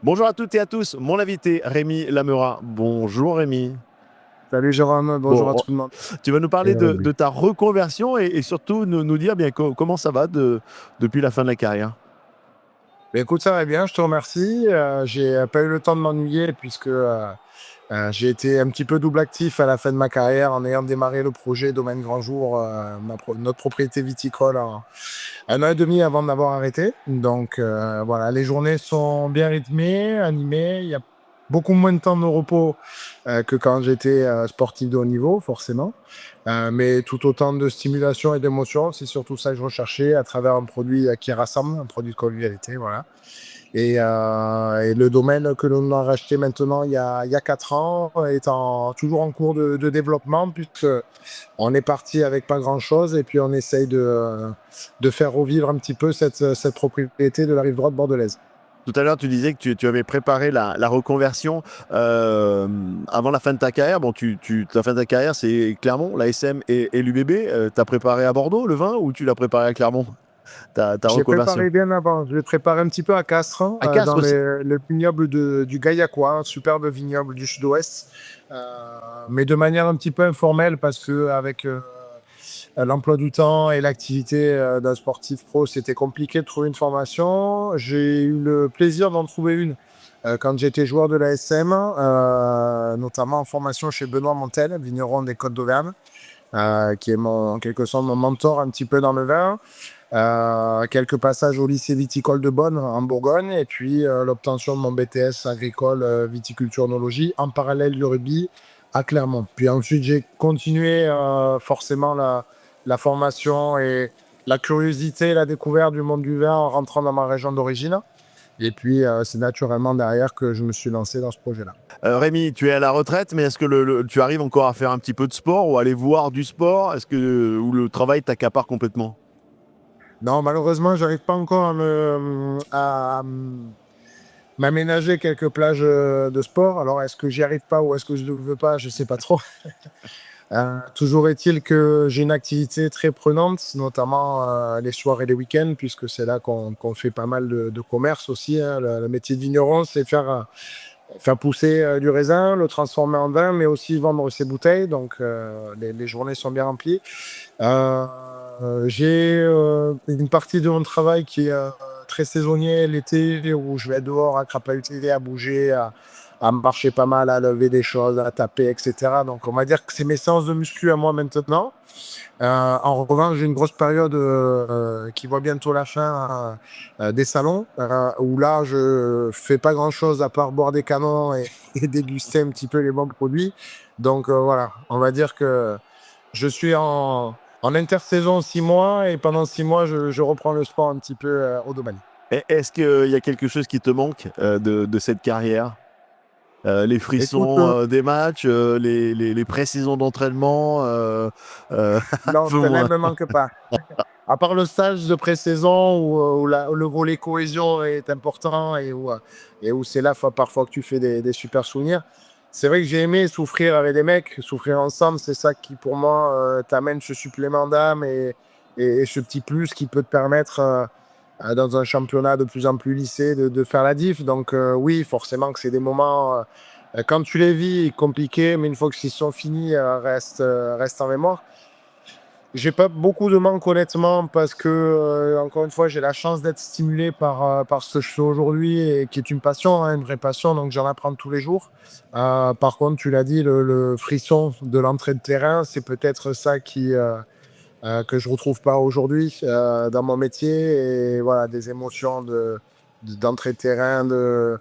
Bonjour à toutes et à tous, mon invité Rémi Lamera. Bonjour Rémi. Salut Jérôme, bonjour à Bon, tout le monde. tu vas nous parler Et de rugby. ta reconversion et surtout nous dire bien comment ça va depuis la fin de la carrière. Écoute, ça va bien, je te remercie. J'ai pas eu le temps de m'ennuyer puisque j'ai été un petit peu double actif à la fin de ma carrière en ayant démarré le projet Domaine Grand Jour, notre propriété viticole, un an et demi avant d'avoir arrêté. Donc voilà, les journées sont bien rythmées, animées. Il y a beaucoup moins de temps de repos que quand j'étais sportif de haut niveau, forcément. Mais tout autant de stimulation et d'émotion, c'est surtout ça que je recherchais à travers un produit qui rassemble, un produit de convivialité, voilà. Et le domaine que l'on a racheté maintenant il y a 4 ans est toujours en cours de développement, puisque on est parti avec pas grand-chose et puis on essaye de faire revivre un petit peu cette propriété de la rive droite bordelaise. Tout à l'heure, tu disais que tu avais préparé la reconversion avant la fin de ta carrière. Bon, la fin de ta carrière, c'est Clermont, la SM et l'UBB. Tu as préparé à Bordeaux le vin ou tu l'as préparé à Clermont, ta Je l'ai reconversion? préparé bien avant. Je l'ai préparé un petit peu à Castres, hein, À dans Castres aussi. le vignoble du Gaillacois, un superbe vignoble du sud-ouest, mais de manière un petit peu informelle parce que avec l'emploi du temps et l'activité d'un sportif pro, c'était compliqué de trouver une formation. J'ai eu le plaisir d'en trouver une quand j'étais joueur de la SM, notamment en formation chez Benoît Montel, vigneron des Côtes d'Auvergne, qui est en quelque sorte mon mentor un petit peu dans le vin. Quelques passages au lycée viticole de Bonn en Bourgogne et puis l'obtention de mon BTS agricole viticulture onologie en parallèle du rugby à Clermont. Puis ensuite j'ai continué forcément la formation et la curiosité, la découverte du monde du vin en rentrant dans ma région d'origine. Et puis c'est naturellement derrière que je me suis lancé dans ce projet-là. Rémi, tu es à la retraite, mais est-ce que tu arrives encore à faire un petit peu de sport ou à aller voir du sport? Ou le travail t'accapare complètement? Non, malheureusement, j'arrive pas encore m'aménager quelques plages de sport. Alors, est-ce que j'y arrive pas ou est-ce que je ne veux pas? Je sais pas trop. Toujours est-il que j'ai une activité très prenante, notamment les soirs et les week-ends, puisque c'est là qu'on fait pas mal de commerce aussi, hein. Le métier de vigneron, c'est faire pousser du raisin, le transformer en vin, mais aussi vendre ses bouteilles. Donc, les journées sont bien remplies. Euh, j'ai une partie de mon travail qui est très saisonnier l'été, où je vais être dehors à crapahuter, à bouger, à marcher pas mal, à lever des choses, à taper, etc. Donc, on va dire que c'est mes séances de muscu à moi maintenant. En revanche, j'ai une grosse période qui voit bientôt la fin des salons, où là, je fais pas grand-chose à part boire des canons et déguster un petit peu les bons produits. Donc voilà, on va dire que je suis en intersaison 6 mois et pendant 6 mois, je reprends le sport un petit peu au domaine. Est-ce qu'il y a quelque chose qui te manque de cette carrière? Les Écoute, frissons des matchs, les pré-saisons d'entraînement, non, cela bon, ne me manque pas. À part le stage de pré-saison où le volet cohésion est important et où c'est là parfois que tu fais des super souvenirs. C'est vrai que j'ai aimé souffrir avec des mecs, souffrir ensemble, c'est ça qui pour moi t'amène ce supplément d'âme et ce petit plus qui peut te permettre dans un championnat de plus en plus lissé de faire la diff. Donc oui, forcément que c'est des moments, quand tu les vis, compliqués, mais une fois qu'ils sont finis, restent en mémoire. J'ai pas beaucoup de manque honnêtement parce que encore une fois j'ai la chance d'être stimulé par ce que je fais aujourd'hui et qui est une passion, hein, une vraie passion, donc j'en apprends tous les jours. Par contre, tu l'as dit, le frisson de l'entrée de terrain, c'est peut-être ça que je retrouve pas aujourd'hui dans mon métier, et voilà, des émotions d'entrée de terrain, de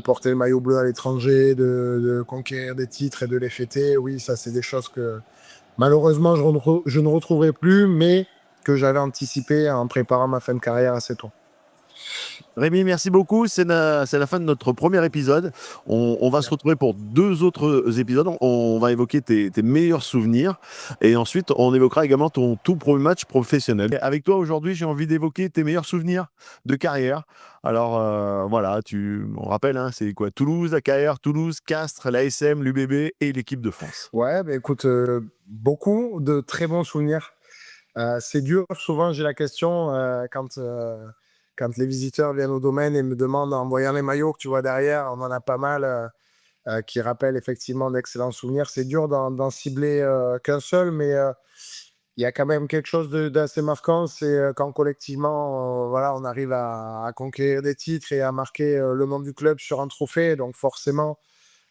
porter le maillot bleu à l'étranger, de conquérir des titres et de les fêter. Oui, ça c'est des choses que malheureusement, je ne retrouverai plus, mais que j'avais anticipé en préparant ma fin de carrière assez tôt. Rémi, merci beaucoup. C'est la fin de notre premier épisode. On va se retrouver pour deux autres épisodes. On va évoquer tes meilleurs souvenirs et ensuite on évoquera également ton tout premier match professionnel. Et avec toi aujourd'hui, j'ai envie d'évoquer tes meilleurs souvenirs de carrière. Alors voilà, on rappelle, hein, c'est quoi? Toulouse, AKR, Toulouse, Castres, l'ASM, l'UBB et l'équipe de France. Ouais, bah écoute, beaucoup de très bons souvenirs. C'est dur, souvent j'ai la question quand les visiteurs viennent au domaine et me demandent, en voyant les maillots que tu vois derrière, on en a pas mal qui rappellent effectivement d'excellents souvenirs. C'est dur d'en cibler qu'un seul, mais il y a quand même quelque chose d'assez marquant, c'est quand collectivement, voilà, on arrive à conquérir des titres et à marquer le nom du club sur un trophée. Donc forcément,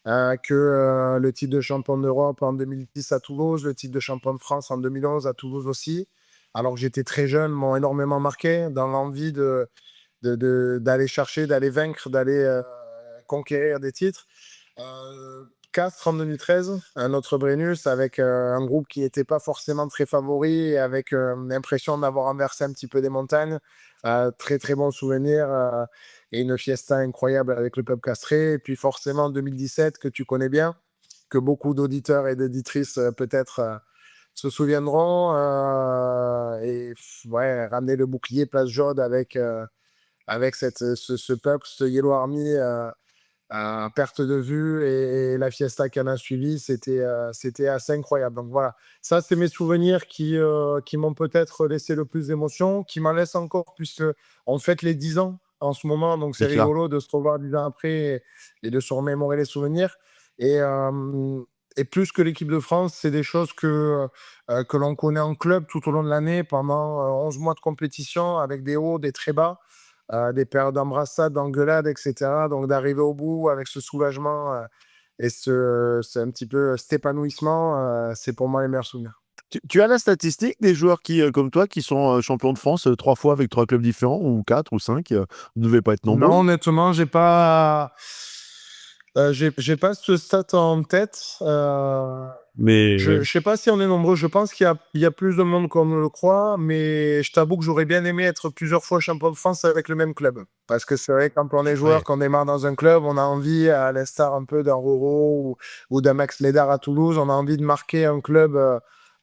que le titre de champion d'Europe en 2010 à Toulouse, le titre de champion de France en 2011 à Toulouse aussi, alors que j'étais très jeune, m'ont énormément marqué dans l'envie d'aller chercher, d'aller vaincre, d'aller conquérir des titres. Castres en 2013, un autre Brennus avec un groupe qui n'était pas forcément très favori et avec l'impression d'avoir renversé un petit peu des montagnes. Très très bon souvenir et une fiesta incroyable avec le peuple castré. Et puis forcément 2017 que tu connais bien, que beaucoup d'auditeurs et d'éditrices peut-être se souviendront. Ouais, ramener le bouclier Place Jaude avec ce peuple, ce Yellow Army à perte de vue et la fiesta qui en a suivi, c'était assez incroyable. Donc voilà, ça, c'est mes souvenirs qui m'ont peut-être laissé le plus d'émotion, qui m'en laissent encore, puisque on fête les 10 ans en ce moment. Donc c'est C'est clair. rigolo de se revoir 10 ans après et de se remémorer les souvenirs. Et, euh, et plus que l'équipe de France, c'est des choses que l'on connaît en club tout au long de l'année pendant 11 mois de compétition avec des hauts, des très bas des périodes d'embrassade, d'engueulade, etc. Donc d'arriver au bout avec ce soulagement et c'est un petit peu cet épanouissement, c'est pour moi les meilleurs souvenirs. Tu as la statistique des joueurs qui, comme toi, qui sont champions de France 3 fois avec 3 clubs différents, ou 4 ou 5, vous ne devez pas être nombreux. Non, honnêtement, j'ai pas ce stat en tête. Je Mais ne sais pas si on est nombreux. Je pense qu'il y a plus de monde qu'on ne le croit, mais je t'avoue que j'aurais bien aimé être plusieurs fois champion de France avec le même club. Parce que c'est vrai, quand on est joueur, ouais. qu'on démarre dans un club, on a envie, à l'instar un peu d'un Roro ou d'un Max Lédard à Toulouse, on a envie de marquer un club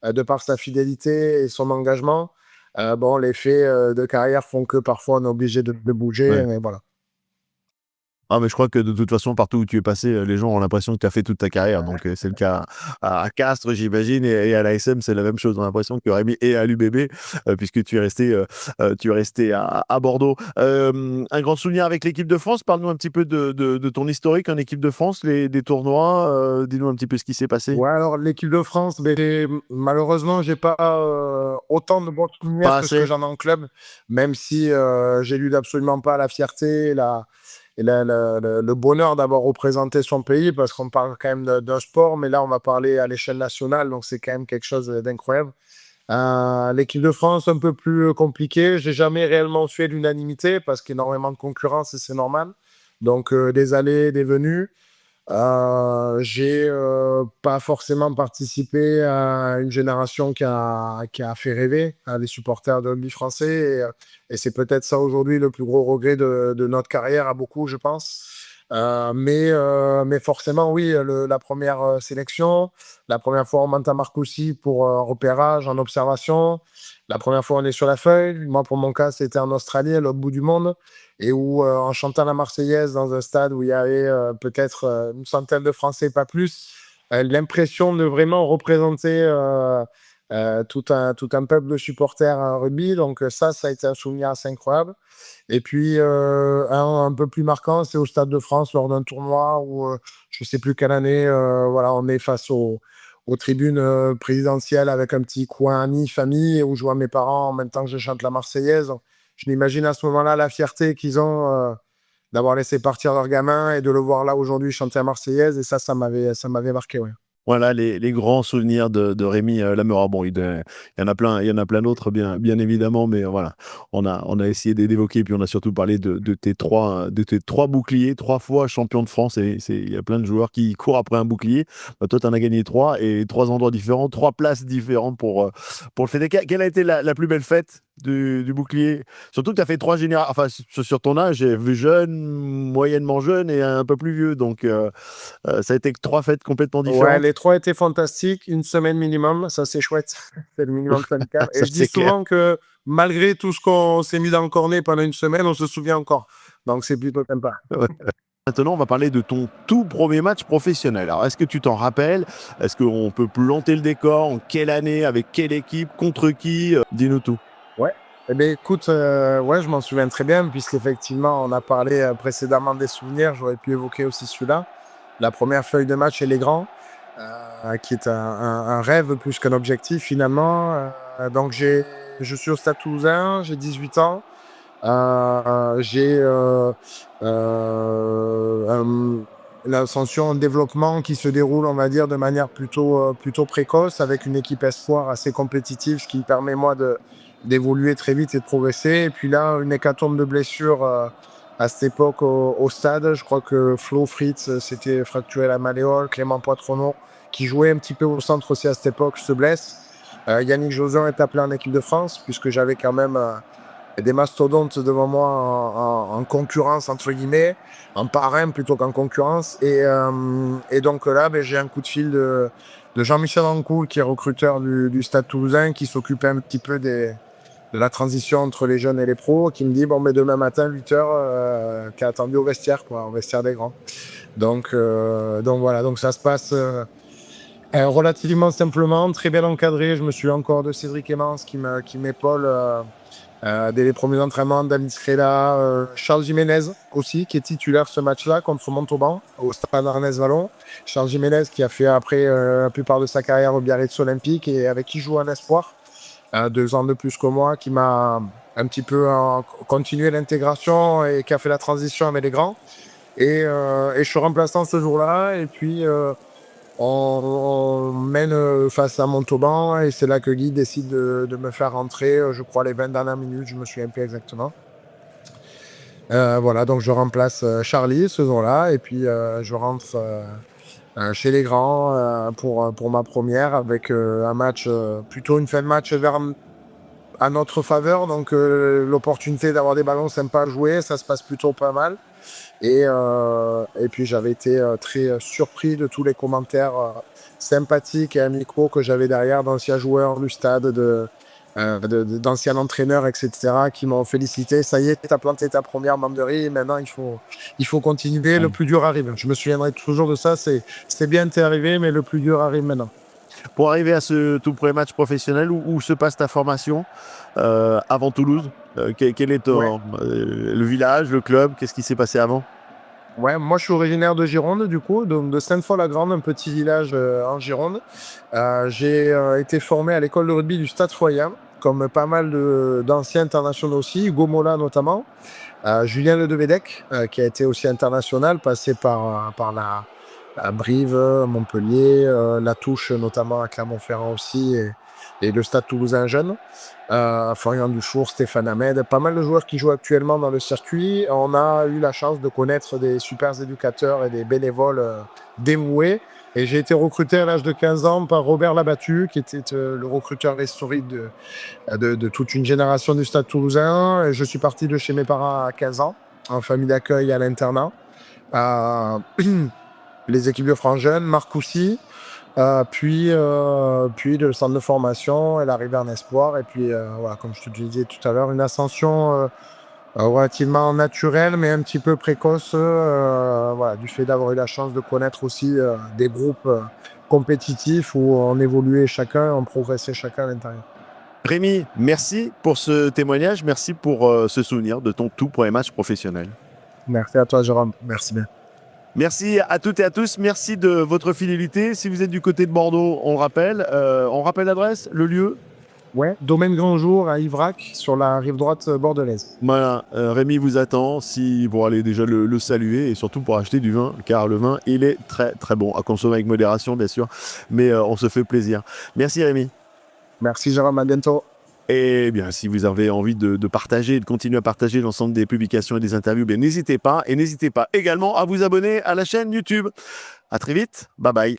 de par sa fidélité et son engagement. Bon, les faits de carrière font que parfois on est obligé de bouger, Ouais. mais voilà. Ah, mais je crois que de toute façon, partout où tu es passé, les gens ont l'impression que tu as fait toute ta carrière. Donc, c'est le cas à Castres, j'imagine, et à l'ASM, c'est la même chose. On a l'impression que Rémi est à l'UBB, puisque tu es resté à Bordeaux. Un grand souvenir avec l'équipe de France. Parle-nous un petit peu de ton historique en équipe de France, des tournois. Dis-nous un petit peu ce qui s'est passé. Ouais, alors l'équipe de France, ben, malheureusement, j'ai pas autant de bons souvenirs Pas que ce que assez. j'en ai en club, même si j'élude absolument pas la fierté le bonheur d'avoir représenté son pays, parce qu'on parle quand même d'un sport, mais là, on va parler à l'échelle nationale, donc c'est quand même quelque chose d'incroyable. L'équipe de France, un peu plus compliqué. J'ai jamais réellement fait l'unanimité parce qu'il y a énormément de concurrence et c'est normal. Donc, des allées, des venues. J'ai pas forcément participé à une génération qui a fait rêver les supporters de rugby français et c'est peut-être ça aujourd'hui le plus gros regret de notre carrière à beaucoup, je pense. Mais forcément, oui, la première sélection, la première fois on monte à Marcoussis pour repérage en observation, la première fois on est sur la feuille. Moi, pour mon cas, c'était en Australie, à l'autre bout du monde et où, en chantant la Marseillaise dans un stade où il y avait peut-être une centaine de Français, pas plus, l'impression de vraiment représenter tout un peuple de supporters à rugby. Donc ça a été un souvenir assez incroyable. Et puis, un peu plus marquant, c'est au Stade de France lors d'un tournoi où, je ne sais plus quelle année, voilà, on est face aux tribunes présidentielles avec un petit coin amis, famille, et où je vois mes parents en même temps que je chante la Marseillaise. Je m'imagine à ce moment-là la fierté qu'ils ont d'avoir laissé partir leur gamin et de le voir là aujourd'hui chanter la Marseillaise. Et ça m'avait marqué. Ouais. Voilà les grands souvenirs de Rémi Lameur. Bon, il y en a plein d'autres, bien évidemment, mais voilà, on a essayé d'évoquer, puis on a surtout parlé de tes trois boucliers, 3 fois champion de France. Et il y a plein de joueurs qui courent après un bouclier. Bah, toi, tu en as gagné 3 et 3 endroits différents, 3 places différentes pour le fêter. Quelle a été la plus belle fête du bouclier? Surtout que tu as fait 3 générations, enfin, sur ton âge, j'ai vu jeune, moyennement jeune et un peu plus vieux. Donc, ça a été 3 fêtes complètement Ouais, différentes. les 3 étaient fantastiques. Une semaine minimum, ça c'est chouette. C'est le minimum syndical. Et Ça, je dis c'est clair. souvent que malgré tout ce qu'on s'est mis dans le cornet pendant une semaine, on se souvient encore. Donc c'est plutôt sympa. Ouais. Maintenant, on va parler de ton tout premier match professionnel. Alors, est-ce que tu t'en rappelles? Est-ce qu'on peut planter le décor? En quelle année? Avec quelle équipe? Contre qui? Dis-nous tout. Ouais. Eh bien, écoute, ouais, je m'en souviens très bien, puisqu'effectivement, on a parlé précédemment des souvenirs. J'aurais pu évoquer aussi celui-là. La première feuille de match, elle est grand, qui est un rêve plus qu'un objectif finalement. Je suis au Stade Toulousain, j'ai 18 ans. J'ai une ascension, un développement qui se déroule, on va dire, de manière plutôt précoce, avec une équipe espoir assez compétitive, ce qui me permet, moi, d'évoluer très vite et de progresser. Et puis là, une hécatombe de blessures à cette époque au stade. Je crois que Flo Fritz s'était fracturé la malléole, Clément Poitronneau, qui jouait un petit peu au centre aussi à cette époque, se blesse. Yannick Jauson est appelé en équipe de France, puisque j'avais quand même des mastodontes devant moi en concurrence, entre guillemets, en parrain plutôt qu'en concurrence. Et donc là, j'ai un coup de fil de Jean-Michel Ancoul, qui est recruteur du Stade Toulousain, qui s'occupait un petit peu de la transition entre les jeunes et les pros, qui me dit, bon, mais demain matin, 8h, qui a attendu au vestiaire, quoi, au vestiaire des grands. Donc voilà, donc ça se passe relativement simplement, très bien encadré. Je me suis encore de Cédric Emmance qui m'épaule dès les premiers entraînements. David Schrella, Charles Jiménez aussi, qui est titulaire ce match-là contre Montauban au Stade Arnès-Vallon. Charles Jiménez qui a fait après la plupart de sa carrière au Biarritz Olympique et avec qui je joue en espoir, 2 ans de plus que moi, qui m'a un petit peu continué l'intégration et qui a fait la transition avec les grands. Et je suis remplaçant ce jour-là. Et puis on mène face à Montauban et c'est là que Guy décide de me faire rentrer, je crois, les 20 dernières minutes, je me souviens plus exactement. Voilà, donc je remplace Charlie ce jour-là et puis je rentre chez les grands pour ma première avec un match, plutôt une fin de match à notre faveur. Donc l'opportunité d'avoir des ballons sympas à jouer, ça se passe plutôt pas mal. Et puis j'avais été très surpris de tous les commentaires sympathiques et amicaux que j'avais derrière d'anciens joueurs du stade, d'anciens entraîneurs, etc., qui m'ont félicité. Ça y est, tu as planté ta première banderie, maintenant il faut continuer, le plus dur arrive. Je me souviendrai toujours de ça, c'est bien, t'es arrivé, mais le plus dur arrive maintenant. Pour arriver à ce tout premier match professionnel, où se passe ta formation avant Toulouse? Quel est Ouais. le village, le club? Qu'est-ce qui s'est passé avant? Ouais, moi je suis originaire de Gironde, du coup, donc de Sainte-Foy-la-Grande, un petit village en Gironde. J'ai été formé à l'école de rugby du Stade Foyen, comme pas mal d'anciens internationaux aussi, Hugo Mola notamment, Julien Ledevedec, qui a été aussi international, passé par la Brive, Montpellier, La Touche notamment à Clermont-Ferrand aussi, et le Stade Toulousain jeune. Florian Dufour, Stéphane Ahmed, pas mal de joueurs qui jouent actuellement dans le circuit. On a eu la chance de connaître des super éducateurs et des bénévoles dévoués. Et j'ai été recruté à l'âge de 15 ans par Robert Labattu, qui était le recruteur historique de toute une génération du Stade Toulousain. Et je suis parti de chez mes parents à 15 ans, en famille d'accueil à l'internat. Les équipes de France jeunes, Marcoussis, puis le centre de formation et l'arrivée en espoir. Et puis, voilà, comme je te disais tout à l'heure, une ascension relativement naturelle, mais un petit peu précoce, voilà, du fait d'avoir eu la chance de connaître aussi des groupes compétitifs où on évoluait chacun, on progressait chacun à l'intérieur. Rémi, merci pour ce témoignage, merci pour ce souvenir de ton tout premier match professionnel. Merci à toi, Jérôme. Merci bien. Merci à toutes et à tous, merci de votre fidélité. Si vous êtes du côté de Bordeaux, on rappelle l'adresse, le lieu. Ouais, Domaine Grand Jour à Ivrac, sur la rive droite bordelaise. Voilà, Rémi vous attend pour aller déjà le saluer et surtout pour acheter du vin, car le vin, il est très très bon, à consommer avec modération bien sûr, mais on se fait plaisir. Merci Rémi. Merci, Jérôme, à bientôt. Et bien, si vous avez envie de partager, de continuer à partager l'ensemble des publications et des interviews, n'hésitez pas. Et n'hésitez pas également à vous abonner à la chaîne YouTube. À très vite. Bye bye.